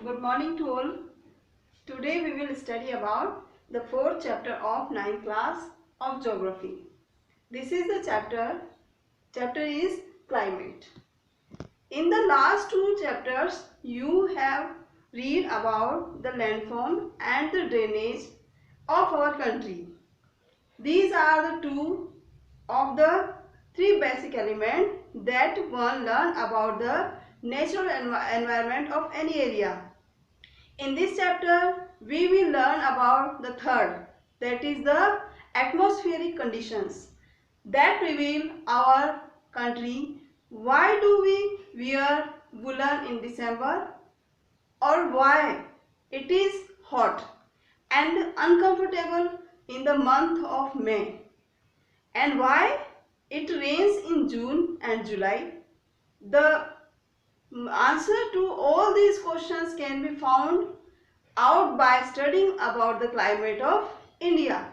Good morning to all. Today we will study about the fourth chapter of 9th class of geography. This is the chapter is climate. In the last two chapters you have read about the landform and the drainage of our country. These are the two of the three basic elements that one learn about the natural environment of any area. In this chapter, we will learn about the third, that is the atmospheric conditions that prevail our country. Why do we wear woolen in December, or why it is hot and uncomfortable in the month of May, and why it rains in June and July? The answer to all these questions can be found out by studying about the climate of India.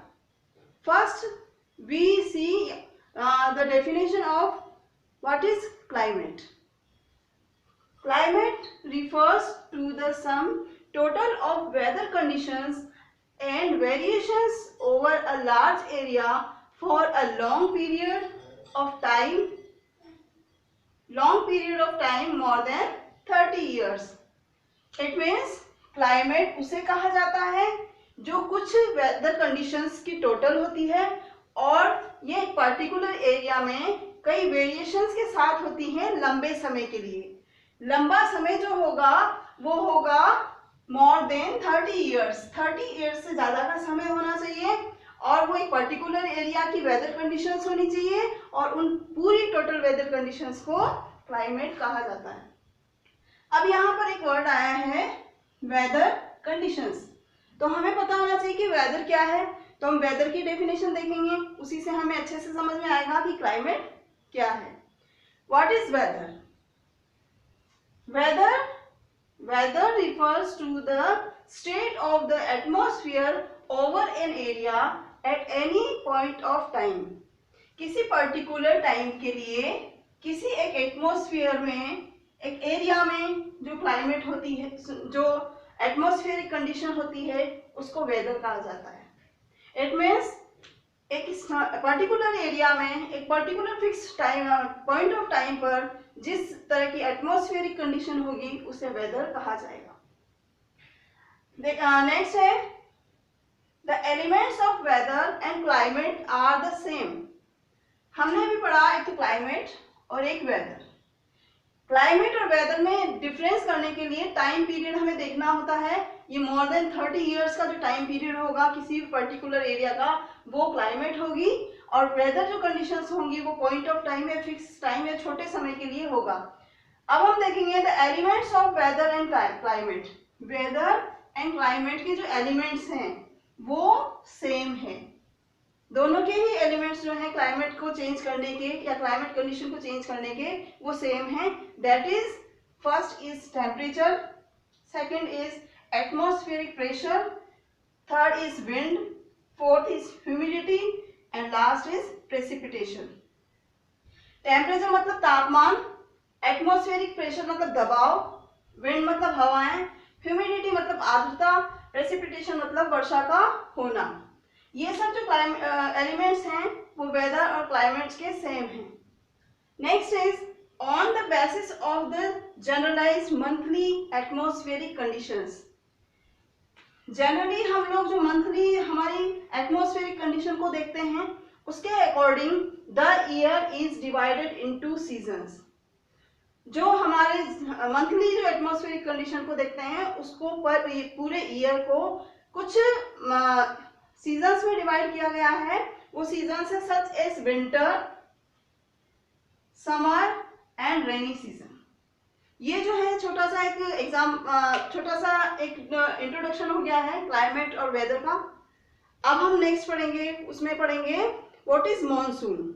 First, we see the definition of what is climate. Climate refers to the sum total of weather conditions and variations over a large area for a long period of time more than 30 years. It means climate उसे कहा जाता है जो कुछ weather conditions की total होती है और ये एक पर्टिकुलर एरिया में कई वेरिएशंस के साथ होती हैं लंबे समय के लिए. लंबा समय जो होगा वो होगा मोर देन 30 इयर्स. 30 इयर्स से ज़्यादा का समय होना चाहिए और वो एक पर्टिकुलर एरिया की वेदर कंडीशंस होनी चाहिए और उन पूरी टोटल वेदर कंडीशंस को क्लाइमेट कहा जाता है. अब यहाँ पर एक वर्ड आया है वेदर कंडीशंस. तो हमें पता होना चाहिए कि वेदर क्या है. तो हम वेदर की डेफिनेशन देखेंगे, उसी से हमें अच्छे से समझ में आएगा कि क्लाइमेट क्या है. What is weather? Weather refers to the state of the atmosphere over an area at any point of time. किसी पर्टिकुलर टाइम के लिए किसी एक एटमॉस्फेयर में, एक एरिया में जो क्लाइमेट होती है, जो एटमॉस्फेरिक कंडीशन होती है, उसको वेदर कहा जाता है. इट मीन्स एक पर्टिकुलर एरिया में एक particular fix time point of time पर जिस तरह की एटमॉस्फेरिक कंडीशन होगी उसे वेदर कहा जाएगा. नेक्स्ट है the elements of weather and climate are the same. हमने भी पढ़ा एक क्लाइमेट और एक वेदर. क्लाइमेट और वेदर में डिफरेंस करने के लिए टाइम पीरियड हमें देखना होता है. ये मोर देन 30 इयर्स का जो टाइम पीरियड होगा किसी भी पर्टिकुलर एरिया का, वो क्लाइमेट होगी. और वेदर जो कंडीशंस होंगी वो पॉइंट ऑफ टाइम है, फिक्स टाइम है, छोटे समय के लिए होगा. अब हम देखेंगे the elements of weather and climate. Weather and climate के जो एलिमेंट्स हैं वो सेम है. दोनों के ही एलिमेंट्स जो हैं क्लाइमेट को चेंज करने के या क्लाइमेट कंडीशन को चेंज करने के वो सेम हैं. That is first is temperature, second is atmospheric pressure, third is wind, fourth is humidity and last is precipitation. Temperature मतलब तापमान, एटमॉस्फेरिक प्रेशर मतलब दबाव, विंड मतलब हवाएं, ह्यूमिडिटी मतलब आर्द्रता, प्रेसिपिटेशन मतलब वर्षा का होना. ये सब जो एलिमेंट्स हैं वो वेदर और क्लाइमेट्स के सेम हैं. Next is on the basis of the generalised monthly atmospheric conditions. Generally हम लोग जो मंथली हमारी एटमॉस्फेरिक कंडीशन को देखते हैं उसके according the year is divided into seasons. जो हमारे मंथली जो एटमॉस्फेरिक कंडीशन को देखते हैं उसको पर पूरे ईयर को कुछ सीजन्स में डिवाइड किया गया है. वो सीजन्स है such as winter, summer and rainy season. ये जो है छोटा सा एक इंट्रोडक्शन हो गया है क्लाइमेट और वेदर का. अब हम नेक्स्ट पढ़ेंगे, उसमें पढ़ेंगे व्हाट इज मॉनसून.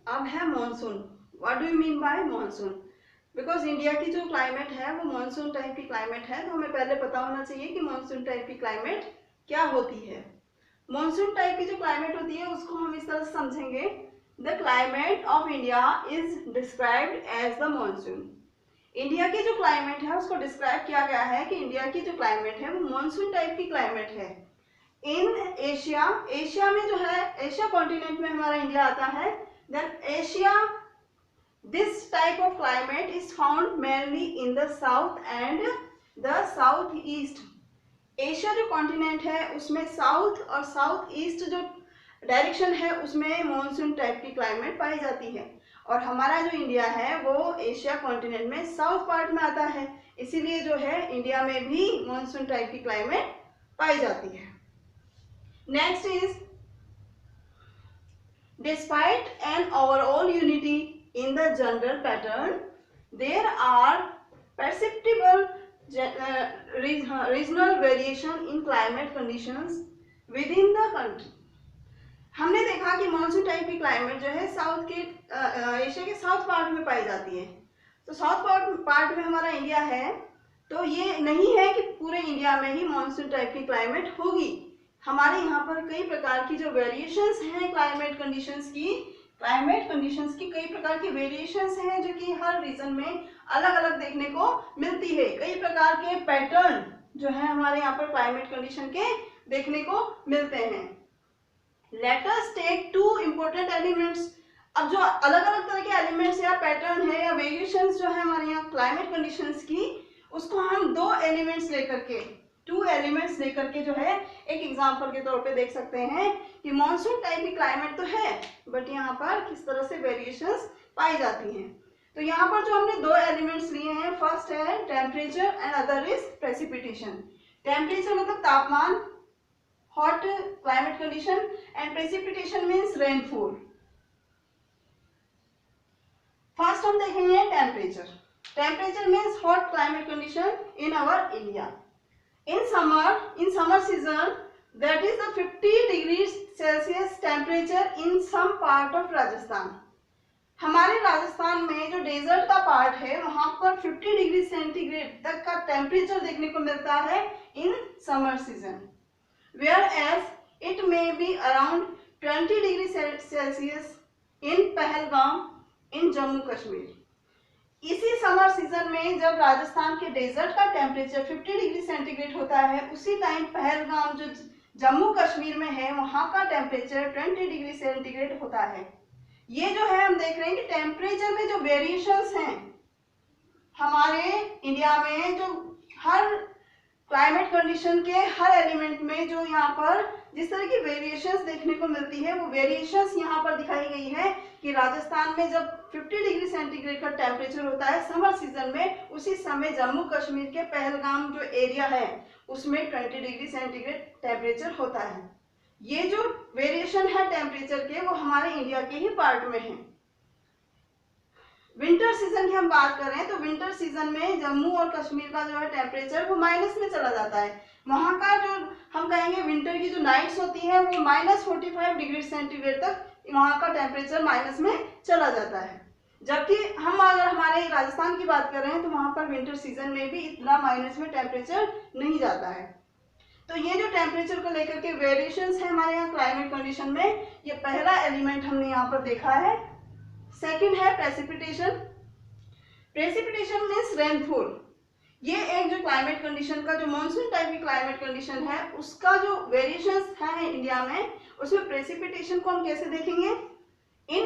अब है monsoon. What do you mean by monsoon? Because India की जो क्लाइमेट है वो मानसून टाइप की क्लाइमेट है, तो हमें पहले पता होना चाहिए कि मानसून टाइप की क्लाइमेट क्या होती है. मानसून टाइप की जो क्लाइमेट होती है उसको हम इस तरह से समझेंगे. The climate of India is described as the monsoon. India की जो क्लाइमेट है उसको डिस्क्राइब किया गया है कि इंडिया की जो क्लाइमेट है वो मॉनसून टाइप की क्लाइमेट है। इन एशिया, एशिया में जो है, एशिया कॉन्टिनेंट में हमारा इंडिया आता है। Then Asia, this type of climate is found mainly in the south and the south east. Asia जो कॉन्टिनेंट है उसमें साउथ और साउथ ईस्ट जो डायरेक्शन है उसमें मॉनसून टाइप की क्लाइमेट पाई जाती है। और हमारा जो इंडिया है वो एशिया कॉन्टिनेंट में साउथ पार्ट में आता है, इसीलिए जो है इंडिया में भी मॉनसून टाइप की क्लाइमेट पाई जाती है। Next is, despite an overall unity in the general pattern, there are perceptible regional variation in climate conditions within the country। हमने देखा कि मॉनसून टाइप की क्लाइमेट जो है साउथ के एशिया के साउथ पार्ट में पाई जाती है। तो साउथ पार्ट में हमारा इंडिया है, तो ये नहीं है कि पूरे इंडिया में ही मॉनसून टाइप की क्लाइमेट होगी। हमारे यहाँ पर कई प्रकार की जो वेरिएशंस हैं क्लाइमेट कंडीशंस की कई प्रकार की वेरिएशंस हैं जो कि हर रीजन में अलग अलग देखने को मिलती है। कई प्रकार के पैटर्न जो है हमारे यहाँ पर क्लाइमेट कंडीशन के देखने को मिलते हैं। Let us take two important elements. अब जो अलग अलग तरह के एलिमेंट्स या पैटर्न है या वेरिएशंस जो है हमारे यहाँ क्लाइमेट कंडीशंस की, उसको हम दो एलिमेंट्स लेकर के जो है एक एग्जांपल के तौर पे देख सकते हैं कि मॉनसून टाइप की क्लाइमेट तो है बट यहाँ पर किस तरह से वेरिएशंस पाई जाती हैं। तो यहाँ पर जो हमने दो एलिमेंट्स लिए हैं, फर्स्ट है temperature and other is precipitation. Temperature मतलब तापमान, hot climate condition, and precipitation means rainfall. First हम देखेंगे temperature. Temperature means hot climate condition in our India. In summer season, that is the 50 degrees Celsius temperature in some part of Rajasthan। हमारे राजस्थान में जो desert का part है वहां पर 50 degree centigrade तक का टेम्परेचर देखने को मिलता है in summer season, whereas it may be around 20 degree Celsius in Pahalgam in Jammu Kashmir. इसी समर सीजन में जब राजस्थान के डेजर्ट का टेम्परेचर 50 डिग्री सेंटीग्रेड होता है, उसी टाइम पहलगाम जो जम्मू कश्मीर में है वहां का टेम्परेचर 20 डिग्री सेंटीग्रेड होता है। ये जो है हम देख रहे हैं कि टेम्परेचर में जो वेरिएशंस हैं हमारे इंडिया में, जो हर क्लाइमेट कंडीशन के हर एलिमेंट में जो यहाँ पर जिस तरह की वेरिएशंस देखने को मिलती है वो वेरिएशंस यहाँ पर दिखाई गई है कि राजस्थान में जब 50 डिग्री सेंटीग्रेड का टेम्परेचर होता है समर सीजन में, उसी समय जम्मू कश्मीर के पहलगाम जो एरिया है उसमें 20 डिग्री सेंटीग्रेड टेम्परेचर होता है। ये जो वेरिएशन है टेम्परेचर के वो हमारे इंडिया के ही पार्ट में है। विंटर सीजन की हम बात करें तो विंटर सीजन में जम्मू और कश्मीर का जो है टेम्परेचर वो माइनस में चला जाता है। वहां का जो हम कहेंगे विंटर की जो नाइट्स होती है वो -45 डिग्री सेंटीग्रेड तक वहां का टेम्परेचर माइनस में चला जाता है। जबकि हम अगर हमारे राजस्थान की बात कर रहे हैं तो वहां पर विंटर सीजन में भी इतना माइनस में टेम्परेचर नहीं जाता है। तो ये जो टेम्परेचर को लेकर के वेरिएशंस है हमारे यहाँ क्लाइमेट कंडीशन में, ये पहला एलिमेंट हमने यहाँ पर देखा है। सेकंड है प्रेसिपिटेशन। Precipitation means rainfall. ये एक जो क्लाइमेट कंडीशन का जो मानसून टाइप की क्लाइमेट कंडीशन है उसका जो वेरिएशंस है इंडिया में, उसमें प्रेसिपिटेशन को हम कैसे देखेंगे? Is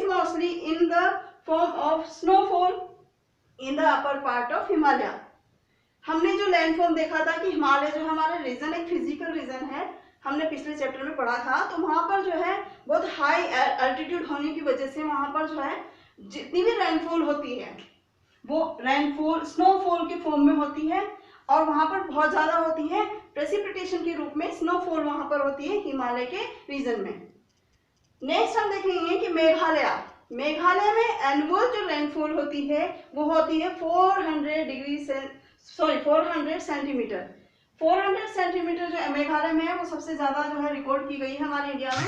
mostly in the form of snowfall in the upper part of Himalaya. हमने जो लैंडफॉर्म देखा था कि हिमालय जो हमारा रीजन एक फिजिकल रीजन है, हमने पिछले चैप्टर में पढ़ा था, तो वहां पर जो है बहुत हाई एल्टीट्यूड होने की वजह से वहां पर जो है जितनी भी रेनफॉल होती है वो रेनफॉल स्नोफॉल के फॉर्म में होती है और वहां पर बहुत ज्यादा होती है प्रेसिपिटेशन के रूप में स्नोफॉल वहां पर होती है हिमालय के रीजन में। नेक्स्ट हम देखेंगे कि मेघालय में एनुअल जो रेनफॉल होती है वो होती है 400 सेंटीमीटर। 400 सेंटीमीटर जो मेघालय में है वो सबसे ज्यादा जो है रिकॉर्ड की गई है हमारे इंडिया में।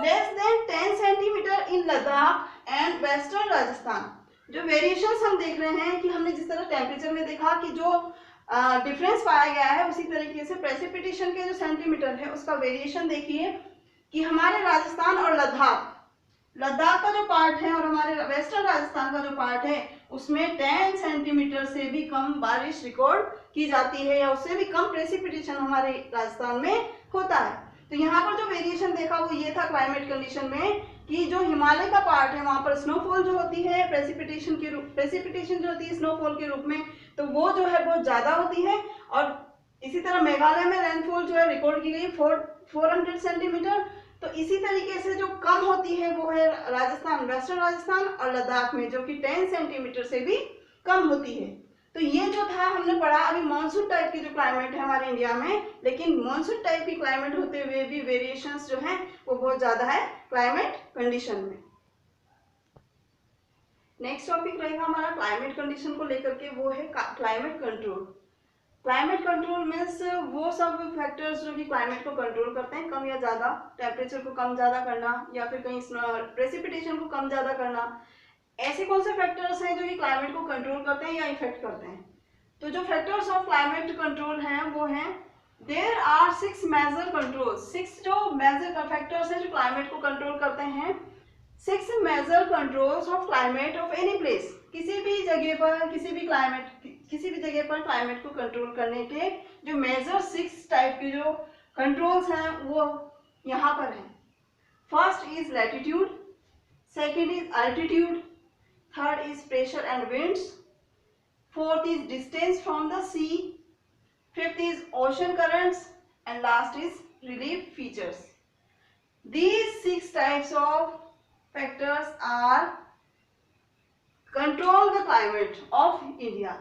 Less than 10 centimetre in Ladakh and western Rajasthan. जो वेरिएशंस हम देख रहे हैं कि हमने जिस तरह टेम्परेचर में देखा कि जो डिफरेंस पाया गया है, उसी तरीके से प्रेसिपिटेशन के जो सेंटीमीटर है उसका वेरिएशन देखिए कि हमारे राजस्थान और लद्दाख का जो पार्ट है और हमारे वेस्टर्न राजस्थान का जो पार्ट है उसमें 10 सेंटीमीटर से भी कम बारिश रिकॉर्ड की जाती है या उससे भी कम प्रेसिपिटेशन हमारे राजस्थान में होता है। तो यहाँ पर जो वेरिएशन देखा वो ये था क्लाइमेट कंडीशन में कि जो हिमालय का पार्ट है वहां पर स्नोफॉल जो होती है प्रेसिपिटेशन जो होती है स्नोफॉल के रूप में, तो वो जो है बहुत ज्यादा होती है। और इसी तरह मेघालय में रेनफॉल जो है रिकॉर्ड की गई 400 सेंटीमीटर। तो इसी तरीके से जो कम होती है वो है राजस्थान, वेस्टर्न राजस्थान और लद्दाख में, जो कि 10 सेंटीमीटर से भी कम होती है। तो ये जो था हमने पढ़ा अभी मानसून टाइप की जो क्लाइमेट है हमारे इंडिया में, लेकिन मानसून टाइप की क्लाइमेट होते हुए भी वेरिएशंस जो है वो बहुत ज्यादा है क्लाइमेट कंडीशन में। नेक्स्ट टॉपिक रहेगा हमारा क्लाइमेट कंडीशन को लेकर के, वो है climate control. Climate control means वो सब फैक्टर्स जो कि क्लाइमेट को कंट्रोल करते हैं, कम या ज्यादा, टेम्परेचर को कम ज्यादा करना या फिर कहीं प्रेसिपिटेशन को कम ज्यादा करना। ऐसे कौन से फैक्टर्स हैं जो कि क्लाइमेट को कंट्रोल करते हैं या इफेक्ट करते हैं? तो जो फैक्टर्स ऑफ क्लाइमेट कंट्रोल हैं वो हैं, देयर आर 6 मेजर कंट्रोल्स। 6 जो मेजर फैक्टर्स हैं जो क्लाइमेट को कंट्रोल करते हैं। 6 major controls of climate of any place. किसी भी जगह पर किसी भी जगह पर क्लाइमेट को कंट्रोल करने के जो मेजर 6 टाइप के जो कंट्रोल्स हैं वो यहाँ पर हैं। First is latitude, second is altitude, third is pressure and winds, fourth is distance from the sea, fifth is ocean currents, and last is relief features. These 6 types of factors are control the climate of India.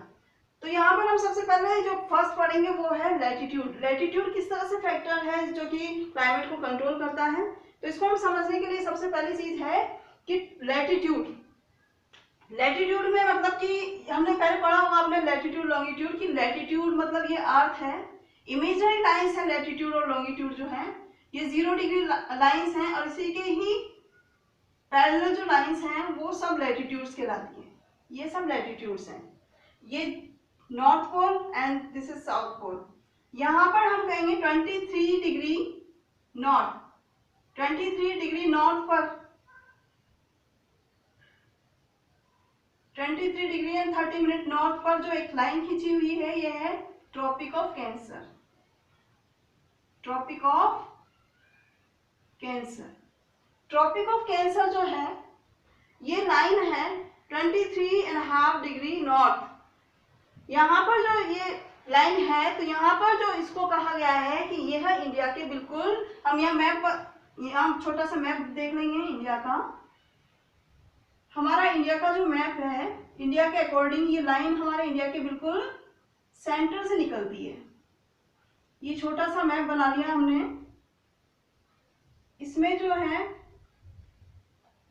तो यहाँ पर हम सबसे पहले जो first पढ़ेंगे वो है लैटिट्यूड। लैटिट्यूड किस तरह से फैक्टर है जो कि क्लाइमेट को कंट्रोल करता है? तो इसको हम समझने के लिए सबसे पहली चीज है कि लैटिट्यूड में मतलब कि हमने पहले पढ़ा होगा आपने लैटिट्यूड लॉन्गिट्यूड की। लैटिट्यूड मतलब ये अर्थ है, इमेजिनरी लाइंस है लैटिट्यूड और लॉन्गिट्यूड जो है ये 0 डिग्री लाइंस हैं, और इसी के ही पैरेलल जो लाइंस हैं वो सब लैटिट्यूड्स कहलाती हैं। ये सब लैटिट्यूड्स हैं, ये north pole and this is south pole. यहाँ पर हम कहेंगे 23 डिग्री नॉर्थ, 23 डिग्री नॉर्थ पर 23 डिग्री एंड 30 मिनट नॉर्थ पर जो एक लाइन खींची हुई है ये है tropic of cancer. Tropic of cancer, tropic of cancer जो है ये लाइन है 23.5 डिग्री नॉर्थ। यहाँ पर जो ये लाइन है तो यहाँ पर जो इसको कहा गया है कि यह है इंडिया के बिल्कुल, हम यहाँ मैप पर यहाँ छोटा सा मैप देख लेंगे इंडिया का। हमारा इंडिया का जो मैप है, इंडिया के अकॉर्डिंग ये लाइन हमारे इंडिया के बिल्कुल सेंटर से निकलती है। ये छोटा सा मैप बना लिया हमने, इसमें जो है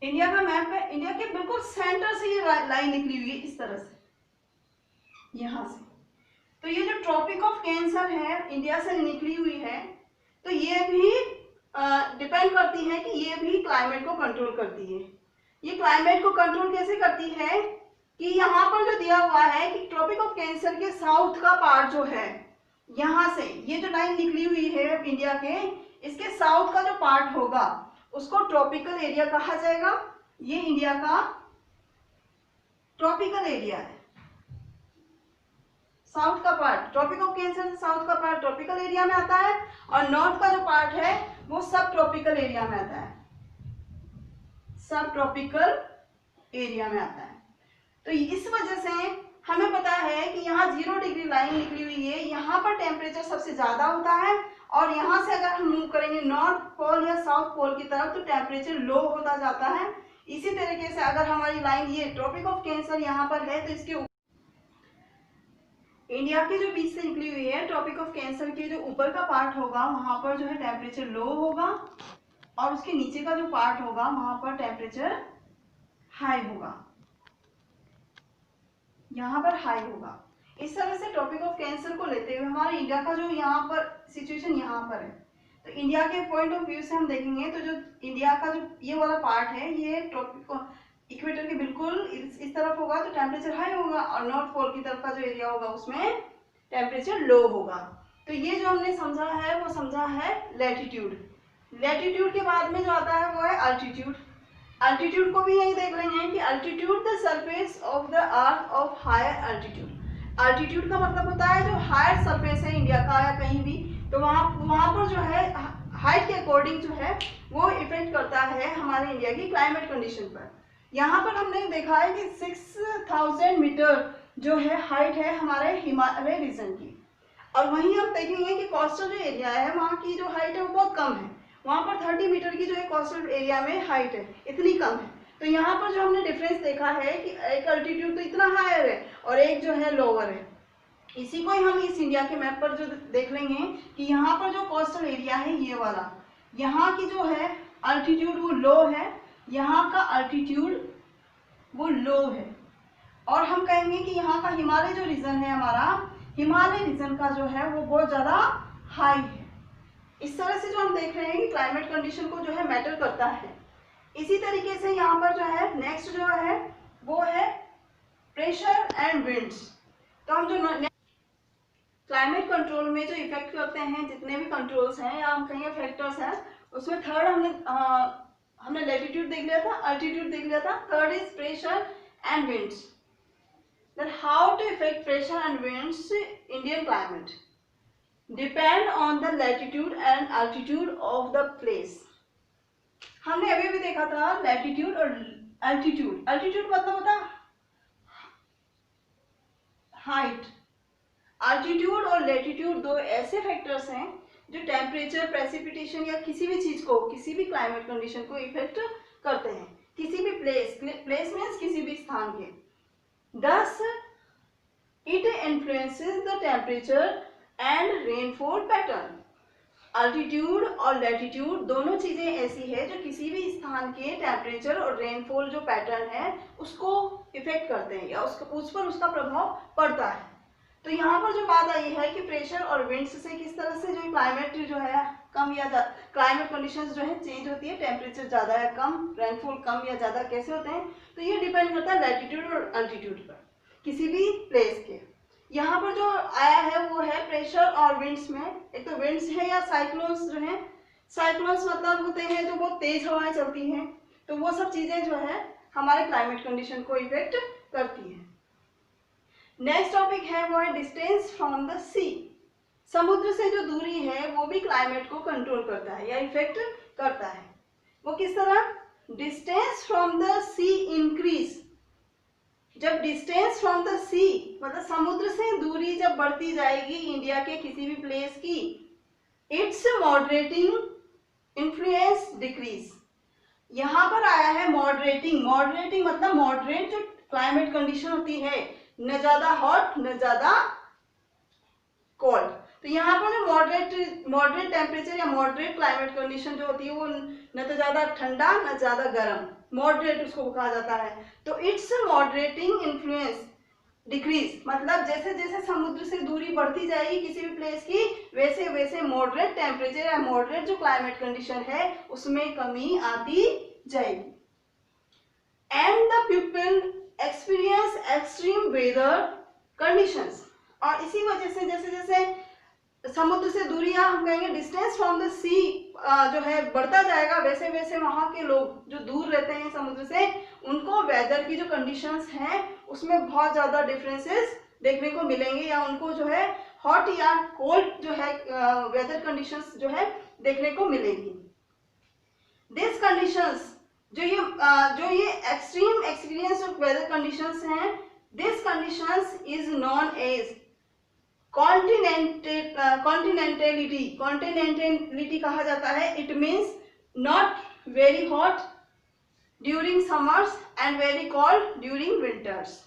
इंडिया का मैप है, इंडिया के बिल्कुल सेंटर से ये लाइन निकली हुई है इस तरह से, यहां से। तो ये जो ट्रॉपिक ऑफ कैंसर है इंडिया से निकली हुई है, तो ये भी डिपेंड करती है कि ये भी क्लाइमेट को कंट्रोल करती है। ये क्लाइमेट को कंट्रोल कैसे करती है कि यहाँ पर जो दिया हुआ है कि ट्रॉपिक ऑफ कैंसर के साउथ का पार्ट जो है, यहाँ से ये जो लाइन निकली हुई है इंडिया के, इसके साउथ का जो पार्ट होगा उसको ट्रॉपिकल एरिया कहा जाएगा। ये इंडिया का ट्रॉपिकल एरिया है। साउथ का पार्ट, ट्रॉपिक ऑफ कैंसर से साउथ का पार्ट ट्रॉपिकल एरिया में आता है, और नॉर्थ का जो पार्ट है वो सब ट्रॉपिकल एरिया में आता है, सब ट्रॉपिकल एरिया में आता है। तो इस वजह से हमें पता है कि यहाँ 0 डिग्री लाइन निकली हुई है, यहाँ पर टेम्परेचर सबसे ज्यादा होता है, और यहाँ से अगर हम मूव करेंगे नॉर्थ पोल या साउथ पोल की तरफ तो टेम्परेचर लो होता जाता है। इसी तरीके से अगर हमारी लाइन ये ट्रॉपिक ऑफ कैंसर यहाँ पर है तो इसके इंडिया के जो बीच से निकली हुई है ट्रॉपिक ऑफ कैंसर के जो ऊपर का पार्ट होगा वहां पर जो है टेम्परेचर लो होगा, और उसके नीचे का जो पार्ट होगा वहां पर टेम्परेचर हाई होगा, यहाँ पर हाई होगा। इस तरह से ट्रॉपिक ऑफ कैंसर को लेते हुए हमारे इंडिया का जो यहाँ पर सिचुएशन यहाँ पर है, तो इंडिया के पॉइंट ऑफ व्यू से हम देखेंगे तो जो इंडिया का जो ये वाला पार्ट है ये ट्रॉपिक इक्वेटर के बिल्कुल इस तरफ होगा तो टेम्परेचर हाई होगा, और नॉर्थ पोल की तरफ का जो एरिया होगा उसमें टेम्परेचर लो होगा। तो ये जो हमने समझा है वो समझा है लैटिट्यूड। लैटिट्यूड के बाद में जो आता है वो है अल्टीट्यूड। अल्टीट्यूड को भी यही देख लेंगे कि altitude the surface of the earth of higher altitude. Altitude का मतलब होता है जो हायर सरफेस है इंडिया का या कहीं भी, तो वहाँ पर जो है हाइट के अकॉर्डिंग जो है वो इफेक्ट करता है हमारे इंडिया की क्लाइमेट कंडीशन पर। यहाँ पर हमने देखा है कि 6000 मीटर जो है हाइट है हमारे हिमालय रीजन की, और वहीं हम देखेंगे कि कोस्टल जो एरिया है वहाँ की जो हाइट है वो बहुत कम है। वहाँ पर 30 मीटर की जो है कोस्टल एरिया में हाइट है इतनी कम है। तो यहाँ पर जो हमने डिफरेंस देखा है कि एक अल्टीट्यूड तो इतना हायर है और एक जो है लोअर है। इसी को ही हम इस इंडिया के मैप पर जो देख लेंगे कि यहाँ पर जो कोस्टल एरिया है ये वाला, यहाँ की जो है अल्टीट्यूड वो लो है, यहाँ का अल्टीट्यूड वो लो है, और हम कहेंगे कि यहाँ का हिमालय जो रीजन है हमारा, हिमालय रीजन का जो है वो बहुत ज़्यादा हाई है। इस तरह से जो हम देख रहे हैं कि क्लाइमेट कंडीशन को जो है मैटर करता है। इसी तरीके से यहाँ पर जो है नेक्स्ट जो है वो है प्रेशर एंड विंड्स। तो हम जो क्लाइमेट कंट्रोल में जो इफेक्ट करते हैं जितने भी कंट्रोल्स हैं या हम कहेंगे फैक्टर्स हैं, उसमें थर्ड हमने लैटिट्यूड देख लिया था, अल्टीट्यूड देख लिया था, third is pressure and winds. Then how to affect pressure and winds Indian climate depend on the latitude and altitude of the place। हमने अभी भी देखा था लैटिट्यूड और अल्टीट्यूड। अल्टीट्यूड मतलब होता है हाइट। अल्टीट्यूड और लैटिट्यूड दो ऐसे फैक्टर्स हैं जो टेम्परेचर, प्रेसिपिटेशन या किसी भी चीज को, किसी भी क्लाइमेट कंडीशन को इफेक्ट करते हैं, किसी भी प्लेस मीन्स किसी भी स्थान के। Thus, it influences the temperature and rainfall pattern। Altitude और लैटिट्यूड दोनों चीजें ऐसी है जो किसी भी स्थान के टेम्परेचर और रेनफॉल जो पैटर्न है उसको इफेक्ट करते हैं या उस पर उसका प्रभाव पड़ता है। तो यहाँ पर जो बात आई है कि प्रेशर और विंड्स से किस तरह से जो क्लाइमेट जो है कम या क्लाइमेट कंडीशंस जो है चेंज होती है, टेम्परेचर ज़्यादा या कम, रेनफॉल कम या ज़्यादा कैसे होते हैं, तो ये डिपेंड करता है लैटिट्यूड और अल्टीट्यूड पर किसी भी प्लेस के। यहाँ पर जो आया है वो है प्रेशर और विंड्स में। एक तो विंड्स है या साइक्लोन्स जो है, साइक्लोन्स मतलब होते हैं जो बहुत तेज हवाएं चलती हैं, तो वो सब चीज़ें जो है हमारे क्लाइमेट कंडीशन को इफेक्ट करती हैं। नेक्स्ट टॉपिक है वो है डिस्टेंस फ्रॉम द सी। समुद्र से जो दूरी है वो भी क्लाइमेट को कंट्रोल करता है या इफेक्ट करता है। वो किस तरह? Distance from the sea increase. जब डिस्टेंस फ्रॉम द सी मतलब समुद्र से दूरी जब बढ़ती जाएगी इंडिया के किसी भी प्लेस की, इट्स मॉडरेटिंग इन्फ्लुएंस डिक्रीज। यहाँ पर आया है मॉडरेटिंग। मॉडरेटिंग मतलब मॉडरेट जो क्लाइमेट कंडीशन होती है, न ज्यादा हॉट न ज्यादा कोल्ड। तो यहाँ पर जो मॉडरेट टेम्परेचर या मॉडरेट क्लाइमेट कंडीशन जो होती है वो न तो ज्यादा ठंडा न ज्यादा गर्म, मॉडरेट उसको कहा जाता है। तो इट्स मॉडरेटिंग इन्फ्लुएंस डिक्रीज मतलब जैसे जैसे समुद्र से दूरी बढ़ती जाएगी किसी भी प्लेस की, वैसे वैसे मॉडरेट टेम्परेचर या मॉडरेट जो क्लाइमेट कंडीशन है उसमें कमी आती जाएगी। And the people experience extreme weather conditions. और इसी वजह से जैसे जैसे समुद्र से दूरियां हम कहेंगे डिस्टेंस फ्रॉम द सी जो है बढ़ता जाएगा, वैसे वैसे वहाँ के लोग जो दूर रहते हैं समुद्र से उनको वेदर की जो कंडीशंस हैं उसमें बहुत ज़्यादा डिफरेंसेस देखने को मिलेंगे या उनको जो है हॉट या कोल्ड जो है वेदर कंडीशंस जो है देखने को मिलेगी। दिस कंडीशंस जो ये extreme experience of weather conditions हैं, this conditions is known as continentality कहा जाता है। It means not very hot during summers and very cold during winters.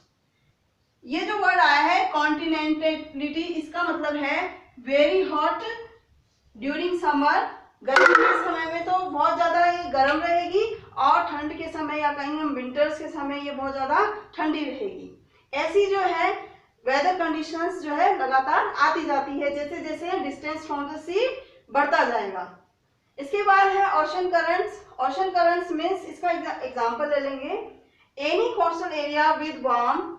ये जो वर्ड आया है कॉन्टिनेंटलिटी, इसका मतलब है वेरी हॉट ड्यूरिंग समर, गर्मी के समय में तो बहुत ज्यादा ये गर्म रहेगी और ठंड के समय या कहीं हम विंटर्स के समय ये बहुत ज्यादा ठंडी रहेगी। ऐसी जो है वेदर कंडीशंस जो है लगातार आती जाती है जैसे जैसे डिस्टेंस फ्रॉम द सी बढ़ता जाएगा। इसके बाद है ocean currents. Ocean currents means इसका एग्जांपल ले लेंगे, any coastal area with warm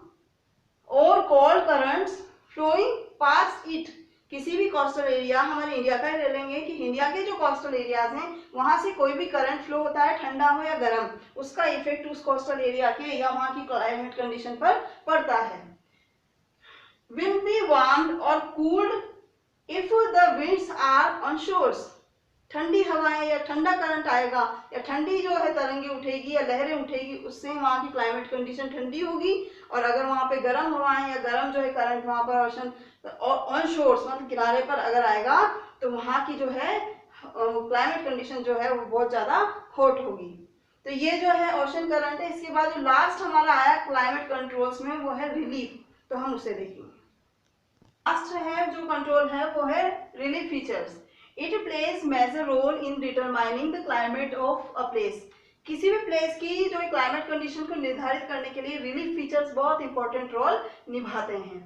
और cold currents flowing past it. किसी भी कोस्टल एरिया, हमारे इंडिया का ही ले लेंगे कि इंडिया के जो कोस्टल एरियाज हैं वहां से कोई भी करंट फ्लो होता है, ठंडा हो या गर्म, उसका इफेक्ट उस कोस्टल एरिया के या वहां की क्लाइमेट कंडीशन पर पड़ता है। विल बी वार्म्ड और cooled if the winds are on shores. ठंडी हवाएं या ठंडा करंट आएगा या ठंडी जो है तरंगे उठेगी या लहरें उठेगी, उससे वहाँ की क्लाइमेट कंडीशन ठंडी होगी। और अगर वहाँ पे गर्म हवाएं या गर्म जो है करंट वहाँ पर ओशन ऑन शोर्स मतलब किनारे पर अगर आएगा तो वहाँ की जो है क्लाइमेट कंडीशन जो है वो बहुत ज़्यादा हॉट होगी। तो ये जो है ओशन करंट है। इसके बाद जो लास्ट हमारा आया क्लाइमेट कंट्रोल्स में वो है रिलीफ, तो हम उसे देखेंगे। लास्ट है जो कंट्रोल है वो है relief features. It plays major role in determining the climate of a place. किसी भी प्लेस की जो क्लाइमेट कंडीशन को निर्धारित करने के लिए रिलीफ फीचर्स बहुत इंपॉर्टेंट रोल निभाते हैं।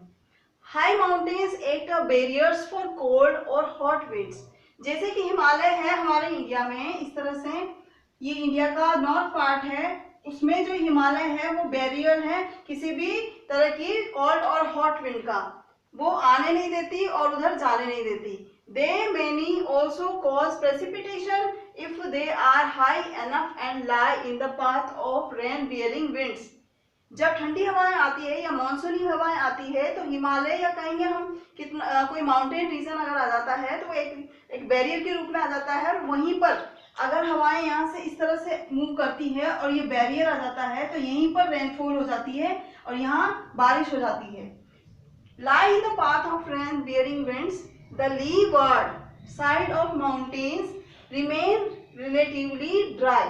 High mountains act barriers for cold और हॉट विंड्स। जैसे कि हिमालय है हमारे इंडिया में, इस तरह से ये इंडिया का नॉर्थ पार्ट है, उसमें जो हिमालय है वो बैरियर है किसी भी तरह की कोल्ड और हॉट विंड का, वो आने नहीं देती और उधर जाने नहीं देती। They may also cause precipitation if they are high enough and lie in the path of rain-bearing winds. जब ठंडी हवाएं आती है या मानसूनी हवाएं आती है तो हिमालय या कहेंगे हम कितना कोई माउंटेन रीजन अगर आ जाता है तो एक बैरियर के रूप में आ जाता है, और वहीं पर अगर हवाएं यहाँ से इस तरह से मूव करती है और ये बैरियर आ जाता है तो यहीं पर रेनफॉल हो जाती है और यहाँ बारिश हो जाती है। Lie in the path of rain-bearing winds. The leeward side of mountains remain relatively dry.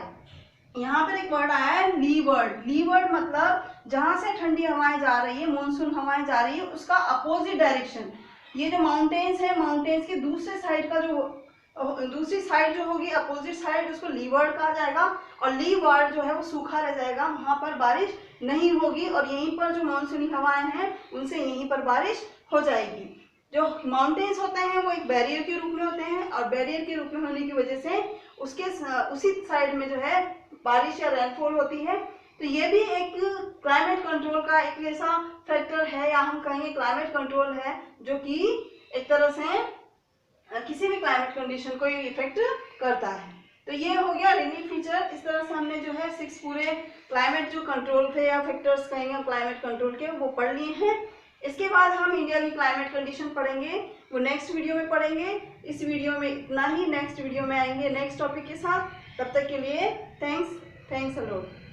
यहाँ पर एक वर्ड आया है लीवर्ड। लीवर्ड मतलब जहाँ से ठंडी हवाएं जा रही है, मानसून हवाएं जा रही है, उसका अपोजिट डायरेक्शन। ये जो माउंटेन्स है, माउंटेन्स के दूसरे साइड का जो दूसरी साइड जो होगी अपोजिट साइड, उसको लीवर्ड कहा जाएगा। और लीवर्ड जो है वो सूखा रह जाएगा, वहाँ पर बारिश नहीं होगी और यहीं पर जो मानसूनी हवाएं हैं उनसे यहीं पर बारिश हो जाएगी। जो माउंटेन्स होते हैं वो एक बैरियर के रूप में होते हैं और बैरियर के रूप में होने की वजह से उसके उसी साइड में जो है बारिश या रेनफॉल होती है। तो ये भी एक क्लाइमेट कंट्रोल का एक ऐसा फैक्टर है या हम कहेंगे क्लाइमेट कंट्रोल है जो कि एक तरह से किसी भी क्लाइमेट कंडीशन को इफेक्ट करता है। तो ये हो गया रिलीफ फीचर। इस तरह से हमने जो है 6 पूरे क्लाइमेट जो कंट्रोल थे या फैक्टर्स कहेंगे क्लाइमेट कंट्रोल के, वो पढ़ लिए हैं। इसके बाद हम इंडिया की क्लाइमेट कंडीशन पढ़ेंगे, वो नेक्स्ट वीडियो में पढ़ेंगे। इस वीडियो में इतना ही, नेक्स्ट वीडियो में आएंगे नेक्स्ट टॉपिक के साथ। तब तक के लिए थैंक्स अ लॉट।